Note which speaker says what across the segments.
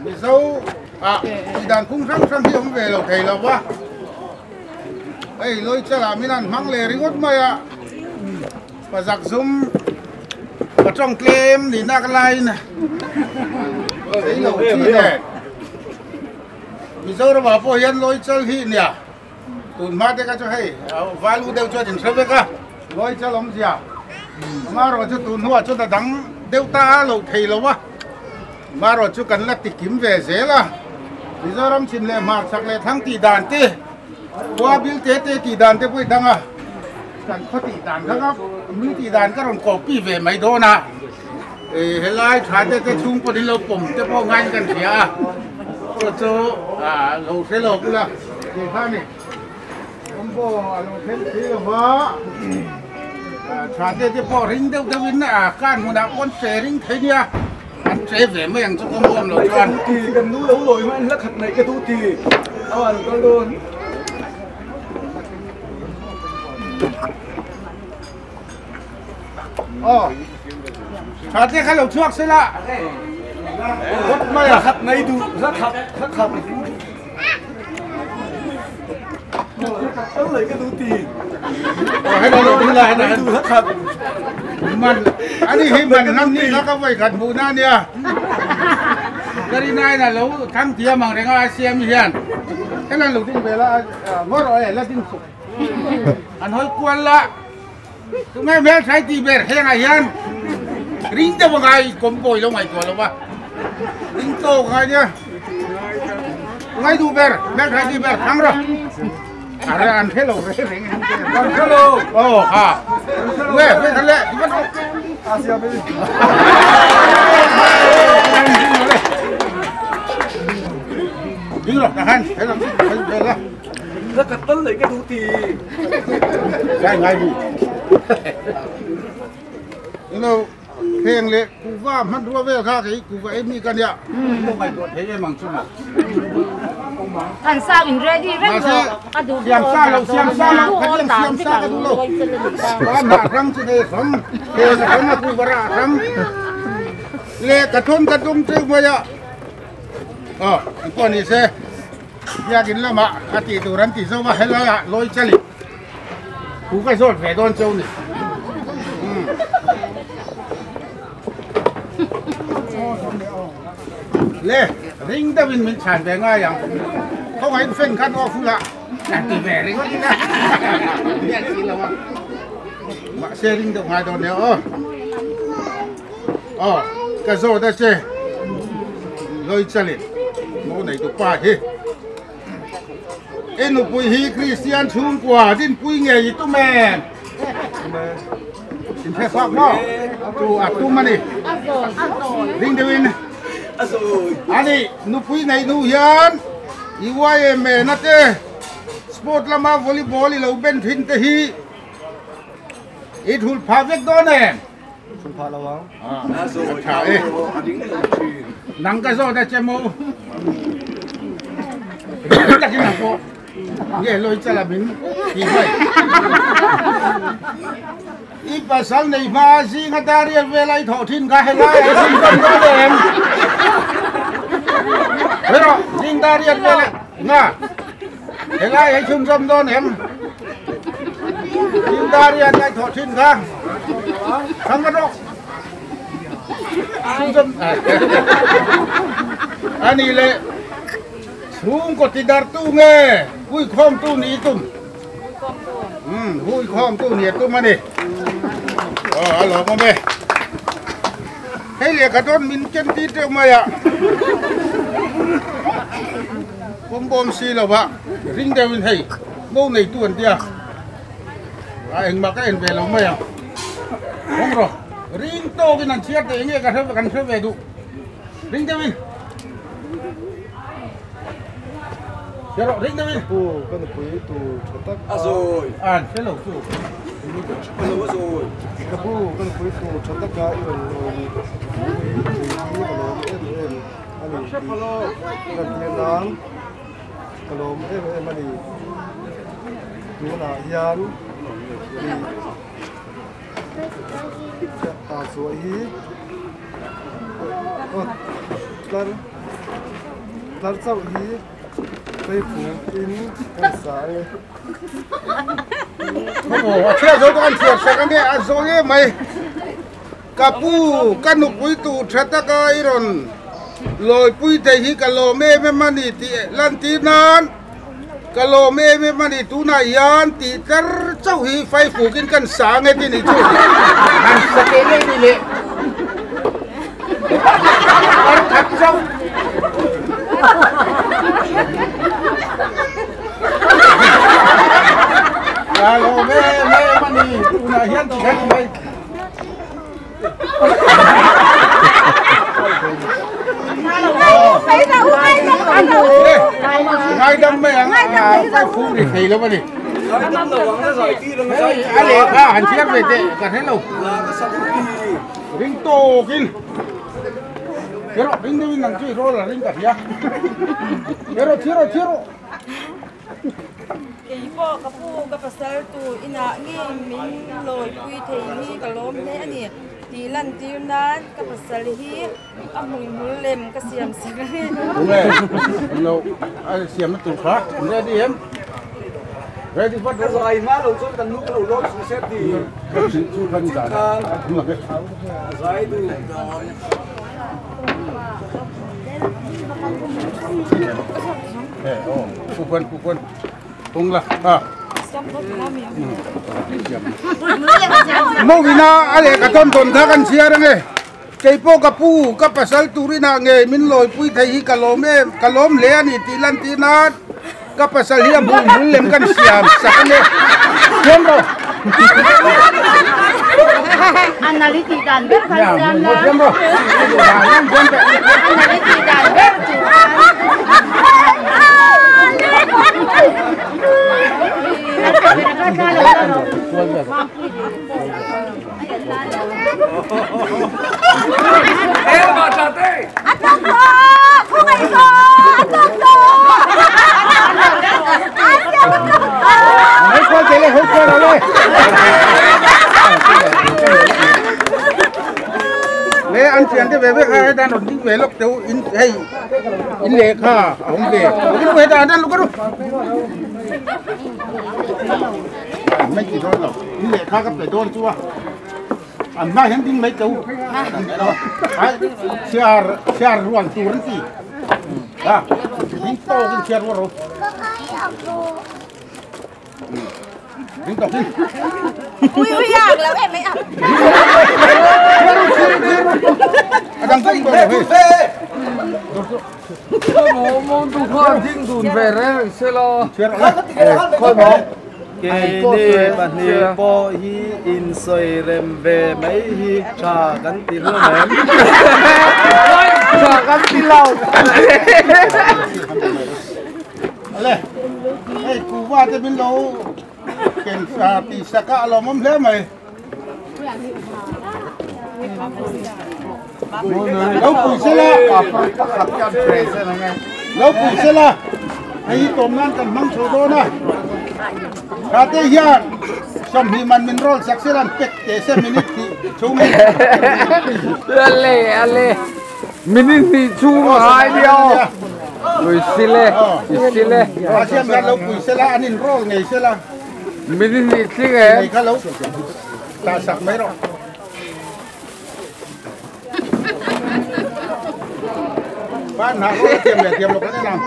Speaker 1: มีเสาที่ด่านคุ้งทั้งที่ผมเวลาไทยแล้ววะไอ้ลอยจะละมีนั่นมังเลริงดมาอ่ะประจักษ์ซุ่มประจ้องเกมนี่นักไล่นะไอ้เราที่เนี่ยมีเสาระบาดพอยันลอยจะที่เนี่ยตุนมาเด็กก็จะให้วาลูเดียวจะถึงเสร็จก็ลอยจะล้มเสียมาเราจะตุนหัวจะดังเดียวตาเราไทยแล้ววะมาเราจะกันละติกิมเวเสละมิโซรัมชินเลมาสักเลทั้งตีดานเตะว่าบิลเตะตีดานเตะพูดดังอ่ะกันพอตีดานครับมีตีดานก็รอนกอปีเวไม่โดนอ่ะเฮลัยชาเตะชุ่มพอดีเราปุ่มจะพองานกันเสียก็จะเราเสลกุละที่ท่านี่ผมบอกเราเทนที่ว่าชาเตะพอริงเดวินการมุนาคนเสริงเทียอันเสพไม่ยังจะกำลังเราจวน
Speaker 2: ทีกันนู้นเราลอยมันแล้วขัดไหนก็ทุกทีเอาอันก็โดน
Speaker 1: อ๋อชาเตะเขาเราช่วยสิละรถไม่
Speaker 2: ขัดไหนดูถ้าขับอะไรก็ทุกที
Speaker 1: ให้เราดูแลนะ
Speaker 2: ดูถ้าขับ
Speaker 1: มันอันนี้ให้มันนั่นนี่แล้วก็ไว้ขัดบูน่าเนี่ยก็ได้นายนะเราทั้งเทียมังเรื่องอาเซียนมีเห็นแค่นั้นเราทิ้งไปละงอร้อยแล้วทิ้งสุกอันห้อยกวนละถึงแม้แม้ใช้ตีเบรให้ไงเห็นริงจะว่าไงกลมโกยลงไงตัวแล้ววะริงโตไงเนี่ยไงดูเบรแม้ใช้ตีเบรทั้งเราอะไรอันเทโลเร่งอันเทโลโอ้ค่ะเว้ยทะเลมัน
Speaker 2: อาเซียนไป
Speaker 1: ยิงหรอกนะฮันเห็นหรอเห็นแล้ว
Speaker 2: แล้วกัดต้นเลยก็ทุกที
Speaker 1: ได้ไงดิเราเพลงเลยกูว่ามันรู้ว่าเวลาข้าสิกูว่าเอ็มมีกันเนี่ยพวกไอ้ตัวเทยังมังชุ่ม
Speaker 3: ท่านทราบอินเดียที่เรื่องก็ดู
Speaker 1: เสียมซ่าเราเสียมซ่าเราเสียมซ่าก็ดูเราบ้านหน้าครั้งที่ได้สมเทศกาลมากูบราครั้งเละกระทุ่มกระตุ้มจึงมาอ่ะอ๋อตัวนี้เสียอยากกินแล้วมาอาทิตย์ตัวนั้นที่สว่าให้เราลอยเฉลี่ยกูก็สอนแฝดโดนโจนี่เล่ริงตะวินมันฉานแบงง่ายอย่างเขาให้เฟ้นขั้นออกฟุละแต่ตีแบเลยก็ที่นั่นเนี่ยกินแล้ววะมาเชริงตะหายตอนเนี้ยอ๋อกระโดดได้เชลอยเฉลี่ยโน่นไหนตัวป้าเฮเอ็นปุยฮีคริสเตียนชุ่มกว่าดินปุยเงี้ยตัวแม่ดินแค่ฟักเนาะตัวอัดตุ้มมันนี่ริงตะวินอันนี้นุปุยในนุยันอีวายเมนัตเตสปอร์ตละมาวอลเลย์บอลเราเป็นทินเตฮีอีทุลพาเวกโดนเอง
Speaker 2: สุภาระวัง
Speaker 1: ใช่นังกระโดดได้เจมูจะกินหนังโปเย่ลอยจะละบินที่ไหนอีภาษาในมาสิงห์ตาเรียนเวลาถอดทิ้งกันให้ไล่สิงห์กันก็เลยเฮ้ยสิงห์ตาเรียนเวลาน่ะให้ไล่ให้ชุ่มชุ่มโดนเห็นสิงห์ตาเรียนไล่ถอดทิ้งกันทั้งกระโดดชุ่มชุ่มอันนี้เลยสูงกว่าที่ดาร์ตู้เงี้ยหุ้ยคอมตู้นี้ตุ้มหุ้ยคอมตู้นี้ตุ้มมาดิหลอกมาไหมให้เรียกกระโดดมินเจนตีเดียวมาอ่ะผมบอมซีแล้ววะริงเดวินให้โน่นในตัวเดียวไอ้เอ็งมาก็เอ็นเวลเราไม่อ่ะผมรอริงโตกินนั่นเชียร์แต่เองก็เท่ากันเท่าเวดูริงเดวินเดี๋ยวริงเดวิน
Speaker 2: ปูก็ต้องคุยตัวชดตัก
Speaker 1: เชลล์ตู้
Speaker 2: กระปูก็ต้องคุยตัวชดตักกายอยู่เลยนี่ก็ลงอันนี้กันเลี้ยงน้ำก็ลงมันนี่ดูหน้ายันตาสวยฮีกัน lát sau thì tây phủ in cái sáng
Speaker 1: ồ chia rồi con thiệt sao cái này rồi mày kapu kanu pui tu thata kai ron loi pui te hi kalo me mani ti lan ti nan kalo me mani tu na yan ti tar chau hi fai fu kin kan sa nge ti ni chu an sa ke le ni le ar thak chau kalo me mani tu na yan ti kan mai ngay đâm mày phải phụ để thấy lắm đi anh lệ cả hành chiếc về tệ cả thế nào ring to kin cái đó ring đi nằng chui rồi là ring cả thia cái đó
Speaker 4: Ipo kapu kapasal tu ina ngi min loi pui thei ni kalom ne ani ti lan ti nan kapasal hi amui mulem ka siam sigani
Speaker 1: đúng rồi lâu anh xiêm nó tụt phát ra đi em ra đi phát
Speaker 2: rồi má đầu xuống cần lúc đầu lót xuống xếp thì
Speaker 1: chú thân cả đúng là cái
Speaker 2: rồi từ
Speaker 1: phụ quân tung là à mau vina ale ka ton ton tha kan sia rang e keipo kapu ka pasal turina nge min loi pui thai hi kalom le ani tilan tinat ka pasal hi bu lem kan siam sakane kem do
Speaker 3: Analiti dan ber kan
Speaker 1: ya
Speaker 3: siam
Speaker 1: mo
Speaker 3: la.
Speaker 1: kem do
Speaker 3: Analiti dan ber tu.
Speaker 1: mấy con chơi lên hết chơi rồi đây lấy ăn tiền thì về với hai đàn đồng về lúc tiêu in hay in lệ ha không về lúc về đàn lúc đó mấy chỉ thôi rồi in lệ ha cấp về đôn chưa anh mai hiện tin mấy tiêu xe ruộng tuần gì à những to cái xe ruộng rồi những to cái
Speaker 4: ui yakแล้วemไม่อ่ะ
Speaker 1: đang kinh rồi
Speaker 5: mong tu khoan thinh đùn về đấy xe lo
Speaker 2: khôi mỏ cái này bạn này po hi in soi rem về mấy hi trà gắn tin luôn em
Speaker 5: trà gắn tin lâu
Speaker 1: Lê, hey, cú va te bin lâu, ken pi saka lo mom le mày. Lâu cùi xe la, lâu cùi xe la, hay tôm nan cần mang số đô na. Cả te hian, xong hi man min roll sak xe lan pek te xe minute thì chú mình.
Speaker 5: Ale minute thì chu hai điều rồi xí lệ
Speaker 1: Xem ra lâu cùi xe la anh in roll ngày xe la.
Speaker 5: minute thì xí
Speaker 1: Ngày
Speaker 5: cái
Speaker 1: khá lâu, ta sạc mấy rồi. Bạn nào có tiệm để tiệm được cái nào?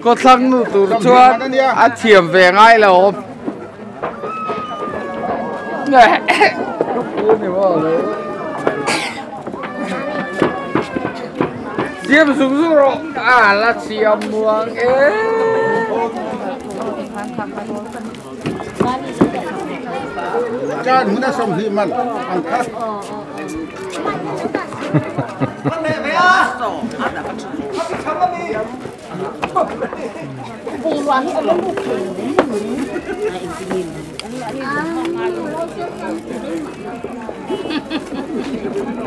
Speaker 5: có thằng nữa tụi chuan chiếm về ngay là ôm này chiếm xuống rồi là chiếm muang ấy
Speaker 1: Cha muốn đã xong thì mà ăn khát.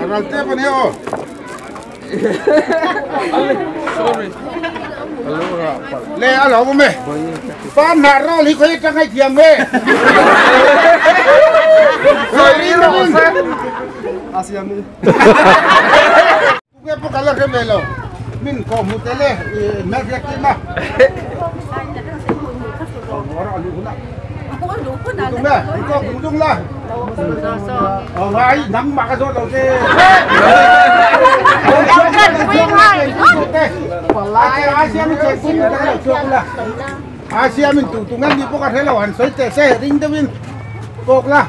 Speaker 1: Rồi tiếp vào nhau.
Speaker 5: sorry
Speaker 1: Lê alo bố mẹ. Pan hạ rô lý khối trăng hay thiềm mê. Rồi lý rô.
Speaker 2: ASEAN đi
Speaker 1: Cái bố cả là cái về rồi mình có một cái này mẹ cái kia mà đúng đấy có cũng đúng là ngay nắng mà cái số đầu tiên Asia mình chơi cũng cái là chuột là Asia mình tụi ngăn đi bốc cái thế là hoàn sấy tè xe đinh tao mình bốc là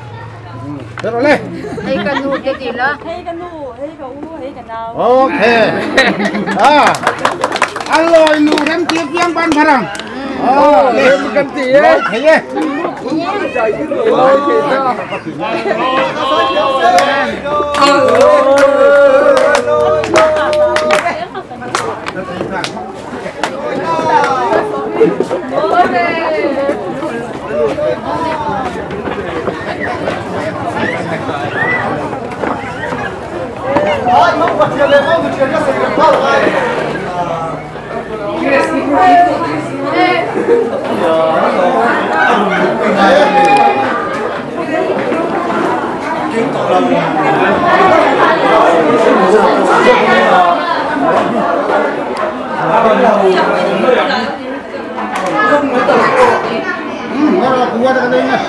Speaker 1: được rồi lên
Speaker 3: Hay cái nu cái gì đó.
Speaker 4: Hay cái nu, hay cái u, hay cái nào.
Speaker 1: ok alloy nu đem tiếp yang ban barang
Speaker 5: Lên cái gì ấy
Speaker 1: thấy đấy
Speaker 5: chạy cái lôi kìa
Speaker 1: nó là cua đây nè